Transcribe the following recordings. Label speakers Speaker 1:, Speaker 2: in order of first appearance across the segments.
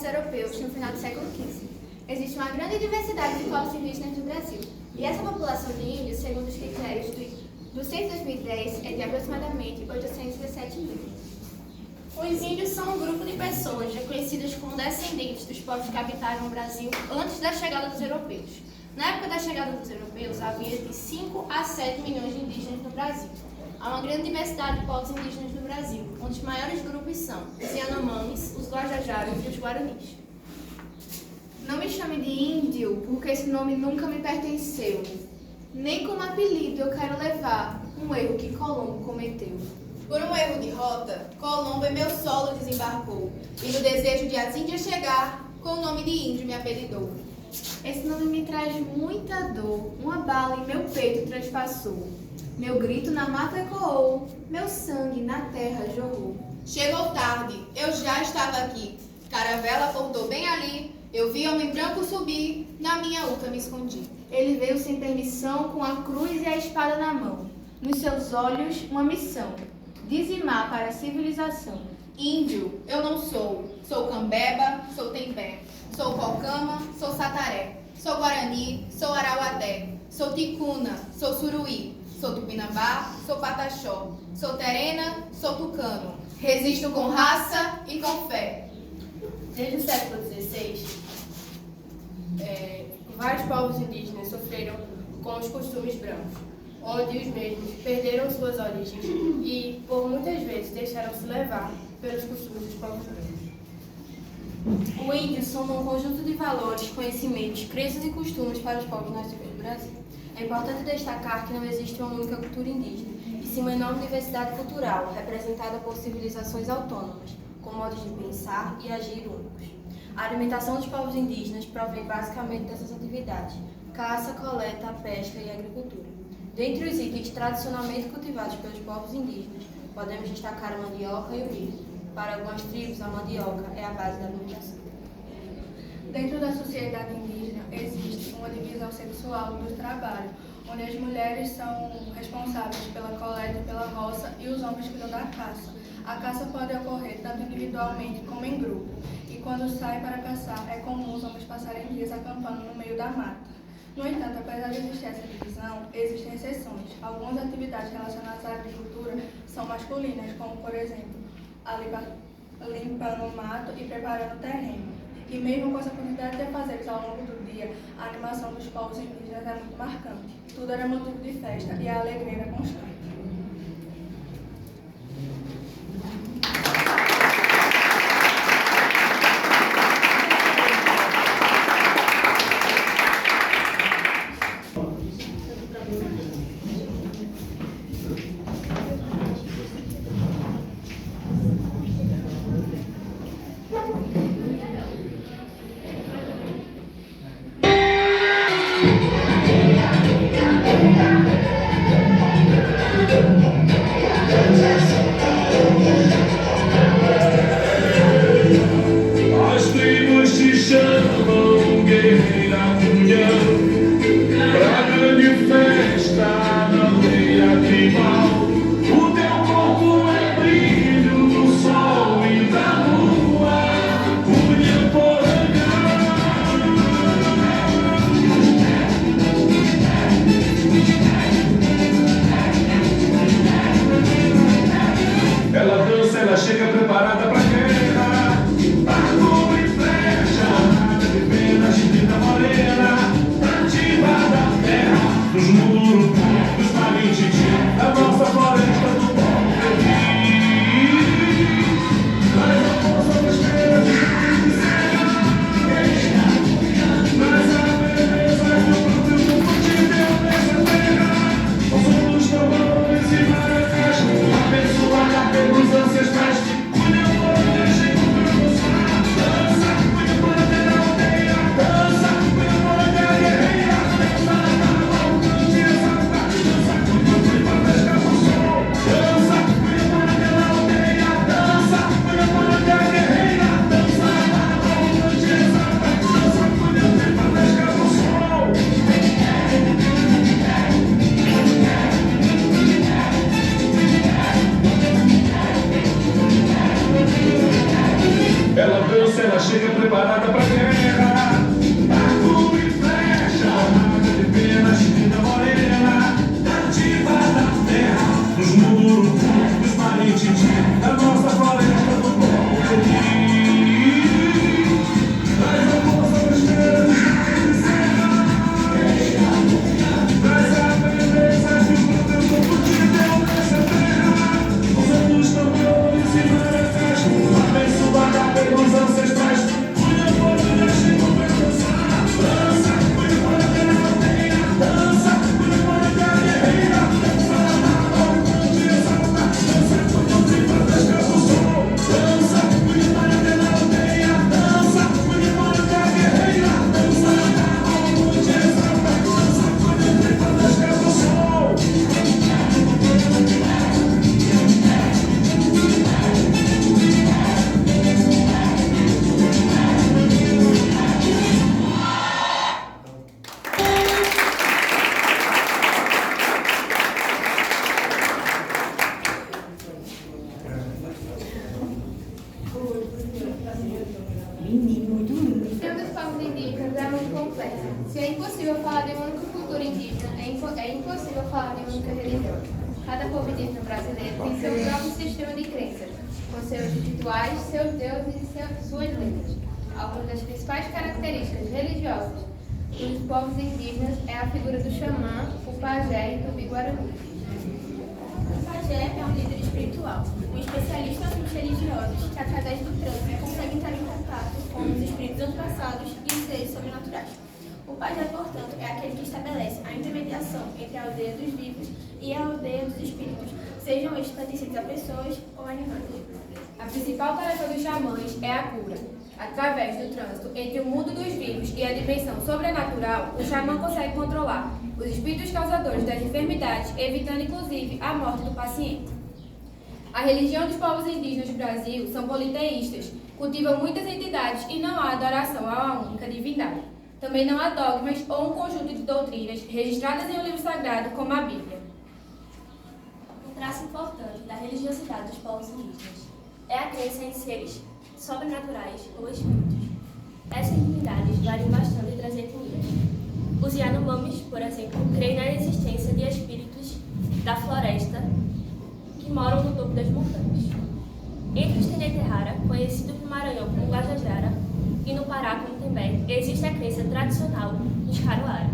Speaker 1: dos europeus no final do século XV. Existe uma grande diversidade de povos indígenas no Brasil. E essa população de índios, segundo os critérios do Censo 2010, é de aproximadamente 817 mil.
Speaker 2: Os índios são um grupo de pessoas reconhecidas como descendentes dos povos que habitaram o Brasil antes da chegada dos europeus. Na época da chegada dos europeus, havia de 5 a 7 milhões de indígenas no Brasil. Há uma grande diversidade de povos indígenas no Brasil, onde os maiores grupos são os Yanomamis, os Guajajaras e os Guaranis.
Speaker 3: Não me chame de índio, porque esse nome nunca me pertenceu. Nem como apelido eu quero levar um erro que Colombo cometeu.
Speaker 4: Por um erro de rota, Colombo em meu solo desembarcou, e no desejo de as Índias chegar, com o nome de índio me apelidou.
Speaker 3: Esse nome me traz muita dor, uma bala em meu peito transpassou. Meu grito na mata ecoou, meu sangue na terra jorrou.
Speaker 4: Chegou tarde, eu já estava aqui, caravela acordou bem ali, eu vi homem branco subir, na minha uca me escondi.
Speaker 3: Ele veio sem permissão, com a cruz e a espada na mão. Nos seus olhos, uma missão: dizimar para a civilização.
Speaker 4: Índio, eu não sou. Sou cambeba, sou tempé. Sou cocama, sou sataré. Sou guarani, sou arauaté. Sou ticuna, sou suruí. Sou tupinambá, sou pataxó. Sou terena, sou tucano. Resisto com raça e com fé.
Speaker 5: Desde o século XVI, vários povos indígenas sofreram com os costumes brancos, onde os mesmos perderam suas origens e, por muitas vezes, deixaram-se levar pelos costumes dos povos brancos.
Speaker 6: O índio soma um conjunto de valores, conhecimentos, crenças e costumes para os povos nativos do Brasil. É importante destacar que não existe uma única cultura indígena, e sim uma enorme diversidade cultural, representada por civilizações autônomas, com modos de pensar e agir únicos. A alimentação dos povos indígenas provém basicamente dessas atividades: caça, coleta, pesca e agricultura. Dentre os itens tradicionalmente cultivados pelos povos indígenas, podemos destacar a mandioca e o milho. Para algumas tribos, a mandioca é a base da alimentação.
Speaker 7: Dentro da sociedade indígena, existe uma divisão sexual do trabalho, onde as mulheres são responsáveis pela coleta e pela roça e os homens cuidam da caça. A caça pode ocorrer tanto individualmente como em grupo, e quando saem para caçar, é comum os homens passarem dias acampando no meio da mata. No entanto, apesar de existir essa divisão, existem exceções. Algumas atividades relacionadas à agricultura são masculinas, como, por exemplo, limpando o mato e preparando o terreno. E mesmo com essa quantidade de afazeres ao longo do dia, a animação dos povos indígenas é muito marcante. Tudo era motivo de festa e a alegria era constante.
Speaker 8: se ela chega preparada pra guerra. Arco e flecha, armada de penas, vida morena, nativa da terra, dos muros, dos marinhos, da nossa floresta do povo feliz. Traz a força das penas, traz a beleza de um meu povo que deu nessa terra. Usando os tambores e maracás, abençoada pelos ancestrais. Cuida por Deus, chegou pra dançar. Dança, cuida para que ela tenha. Dança, cuida para que a guerreira. Dança, onde exalta. Dança, quando o tripa das casas do sol. Dança, cuida para que ela tenha. Dança, cuida para que a guerreira. Dança, onde exalta. Dança, quando o tripa das casas do sol.
Speaker 1: A história dos povos indígenas é muito complexa. Se é impossível falar de uma única cultura indígena, é impossível falar de uma única religião. Cada povo indígena brasileiro tem seu próprio sistema de crenças, com seus rituais, seus deuses e suas lendas. Algumas das principais características religiosas dos povos indígenas é a figura do xamã, o pajé e o tupi-guarani.
Speaker 2: O pajé é um líder espiritual, um especialista em assuntos religiosos que, através do transe, consegue entrar em contato com os espíritos antepassados e os seres sobrenaturais. O pajé, portanto, é aquele que estabelece a intermediação entre a aldeia dos vivos e a aldeia dos espíritos, sejam estes pertencentes a pessoas ou animais.
Speaker 9: A principal tarefa dos xamãs é a cura. Através do trânsito entre o mundo dos vivos e a dimensão sobrenatural, o xamã consegue controlar os espíritos causadores das enfermidades, evitando inclusive a morte do paciente. A religião dos povos indígenas do Brasil são politeístas, cultivam muitas entidades e não há adoração a uma única divindade. Também não há dogmas ou um conjunto de doutrinas registradas em um livro sagrado como a Bíblia.
Speaker 2: Um traço importante da religiosidade dos povos indígenas é a crença em seres sobrenaturais ou espíritos. Essas divindades variam bastante entre as etnias. Os Yanomamis, por exemplo, creem na existência de espíritos da floresta que moram no topo das montanhas. Entre os Tenente-Rara, conhecidos no Maranhão como Guajajara, e no Pará como Tembé, existe a crença tradicional dos Caruara.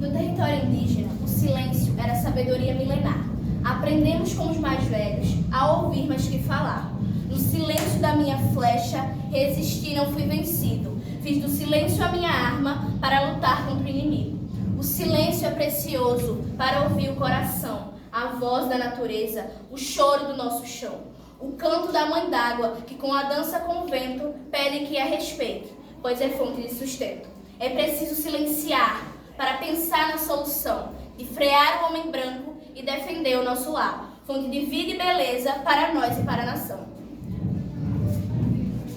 Speaker 10: No território indígena, o silêncio era sabedoria milenar. Aprendemos com os mais velhos a ouvir mais que falar. No silêncio da minha flecha, resisti, não fui vencido. Fiz do silêncio a minha arma para lutar contra o inimigo. O silêncio é precioso para ouvir o coração, a voz da natureza, o choro do nosso chão. O canto da mãe d'água, que com a dança com o vento pede que a respeite, pois é fonte de sustento. É preciso silenciar para pensar na solução, de frear o homem branco e defender o nosso lar, fonte de vida e beleza para nós e para a nação.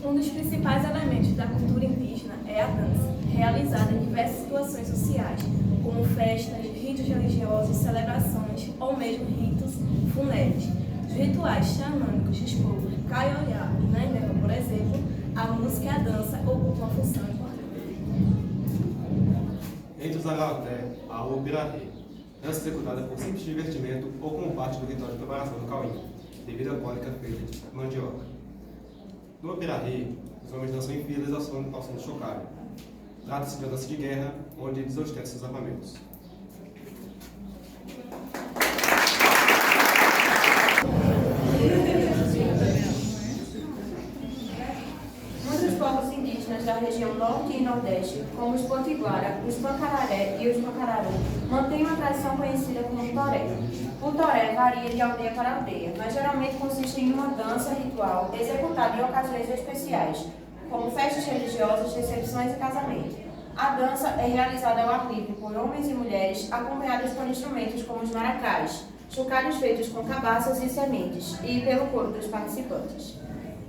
Speaker 11: Um dos principais elementos da cultura indígena é a dança, realizada em diversas situações sociais, como festas, ritos religiosos, celebrações ou mesmo ritos funéreis. Os rituais xamânicos dos povos Kaiowá e Naineba, por exemplo, a música e a dança ocupam uma função importante.
Speaker 12: Entre os Arauté, há o Birarê, dança executada por simples divertimento ou como parte do ritual de preparação do cauim, devido à cólica feita de mandioca. No Birarê, os homens dançam em filas ao som do chocalho. Trata-se de uma dança de guerra, onde eles ostentam seus armamentos.
Speaker 6: Muitos povos indígenas da região norte e nordeste, como os potiguara, os pancararé e os macararu, mantêm uma tradição conhecida como toré. O toré varia de aldeia para aldeia, mas geralmente consiste em uma dança ritual executada em ocasiões especiais, como festas religiosas, recepções e casamentos. A dança é realizada ao ar livre por homens e mulheres, acompanhadas por instrumentos como os maracás, chocalhos feitos com cabaças e sementes, e pelo coro dos participantes.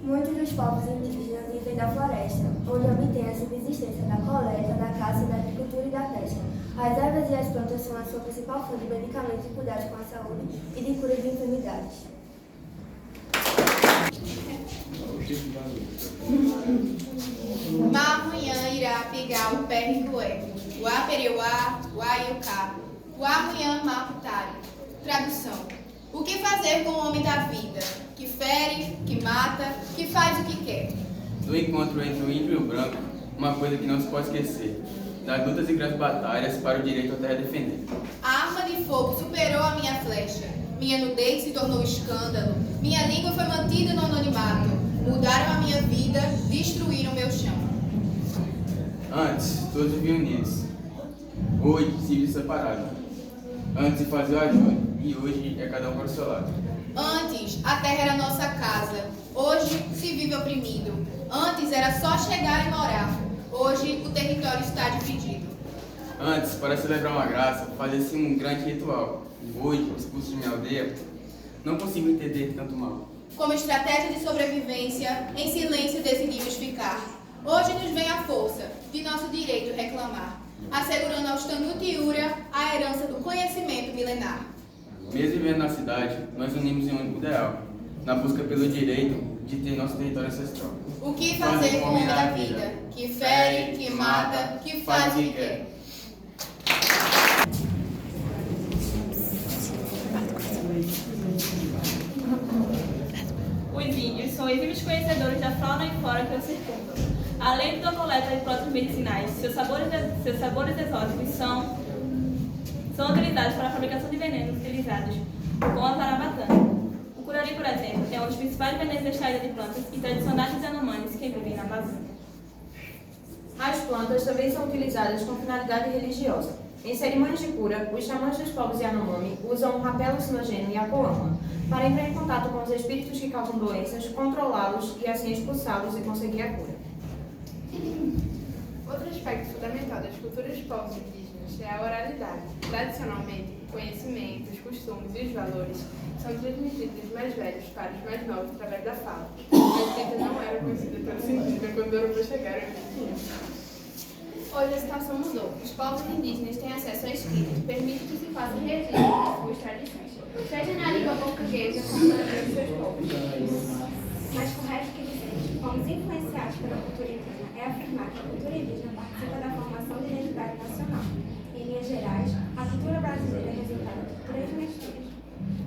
Speaker 13: Muitos dos povos indígenas vivem da floresta, onde obtêm a subsistência da coleta, da caça, da agricultura e da pesca. As ervas e as plantas são a sua principal fonte de medicamentos e cuidados com a saúde e de cura de enfermidades.
Speaker 4: o pé rigué, o apereuá, o aiucá, o amanhã maputari. Tradução: o que fazer com o homem da vida, que fere, que mata, que faz o que quer?
Speaker 14: No encontro entre o índio e o branco, uma coisa que não se pode esquecer: das lutas e grandes batalhas para o direito à terra defender.
Speaker 4: A arma de fogo superou a minha flecha. Minha nudez se tornou escândalo. Minha língua foi mantida no anonimato. Mudaram a minha vida, destruíram meu chão.
Speaker 14: Antes, todos viviam unidos. Hoje, se vivem separados. Antes, se fazia ajuda. E hoje, é cada um para o seu lado.
Speaker 4: Antes, a terra era nossa casa. Hoje, se vive oprimido. Antes, era só chegar e morar. Hoje, o território está dividido.
Speaker 14: Antes, para celebrar uma graça, fazia-se um grande ritual. Hoje, expulso de minha aldeia, não consigo entender tanto mal.
Speaker 4: Como estratégia de sobrevivência, em silêncio decidimos ficar. Hoje nos vem a força de nosso direito reclamar, assegurando aos Tanut e Ura a herança do conhecimento milenar.
Speaker 14: Mesmo vivendo na cidade, nós unimos em um único ideal, na busca pelo direito de ter nosso território ancestral.
Speaker 4: O que fazer com o homem da vida, que fere, que mata, que faz o que quer?
Speaker 15: Os índios são exímios conhecedores da fauna e flora que os circundam. Além da coleta de plantas medicinais, seus sabores exóticos são utilizados para a fabricação de venenos utilizados com a zarabatana. O curari, por exemplo, é um dos principais venenos extraídos de plantas e tradicionais dos Yanomamis que vivem na Amazônia.
Speaker 6: As plantas também são utilizadas com finalidade religiosa. Em cerimônias de cura, os xamãs dos povos Yanomami usam o rapé alucinogêneo e a coama para entrar em contato com os espíritos que causam doenças, controlá-los e assim expulsá-los e conseguir a cura.
Speaker 7: Outro aspecto fundamental das culturas dos povos indígenas é a oralidade. Tradicionalmente, o conhecimento, os costumes e os valores são transmitidos dos mais velhos para os mais novos através da fala. A escrita não era conhecida tão científica quando os europeus chegaram aqui.
Speaker 1: Hoje a situação mudou. Os povos indígenas têm acesso à escrita, que permite que se façam registros de suas tradições, seja na língua portuguesa como na língua dos seus povos.
Speaker 13: Mais correto que dizer, fomos influenciados pela cultura indígena é afirmar que a cultura indígena participa da formação de identidade nacional. Em linhas gerais, a cultura brasileira é resultado de três misturas: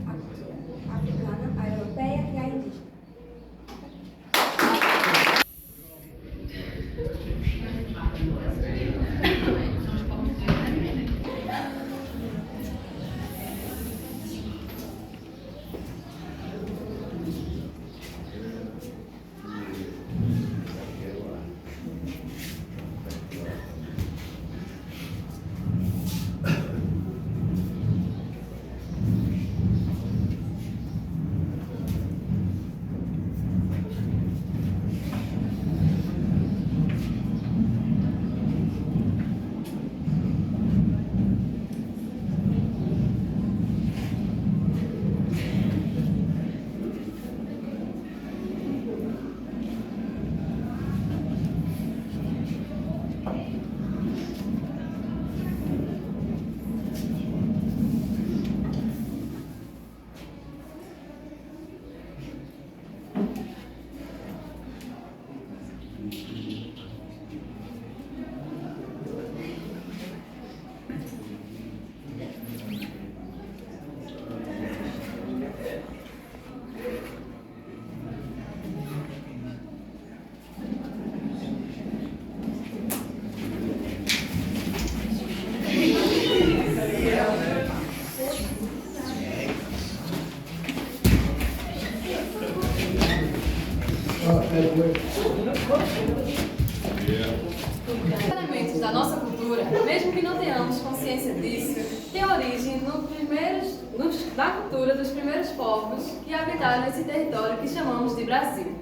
Speaker 13: a cultura africana, a europeia e a indígena.
Speaker 6: Os elementos da nossa cultura, mesmo que não tenhamos consciência disso, têm origem na cultura dos primeiros povos que habitaram esse território que chamamos de Brasil.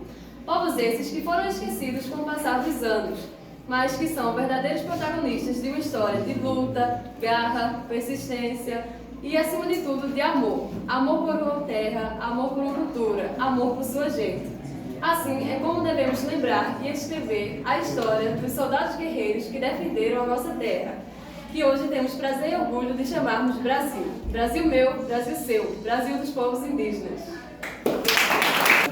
Speaker 6: Povos esses que foram esquecidos com o passar dos anos, mas que são verdadeiros protagonistas de uma história de luta, garra, persistência e, acima de tudo, de amor. Amor por uma terra, amor por uma cultura, amor por sua gente. Assim, é como devemos lembrar e escrever a história dos soldados guerreiros que defenderam a nossa terra, que hoje temos prazer e orgulho de chamarmos Brasil. Brasil meu, Brasil seu, Brasil dos povos indígenas.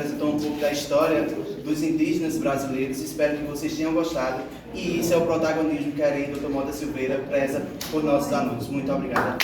Speaker 16: apresentou um pouco da história dos indígenas brasileiros. Espero que vocês tenham gostado. E isso é o protagonismo que a Dr. Mota Silveira preza por nossos alunos. Muito obrigado.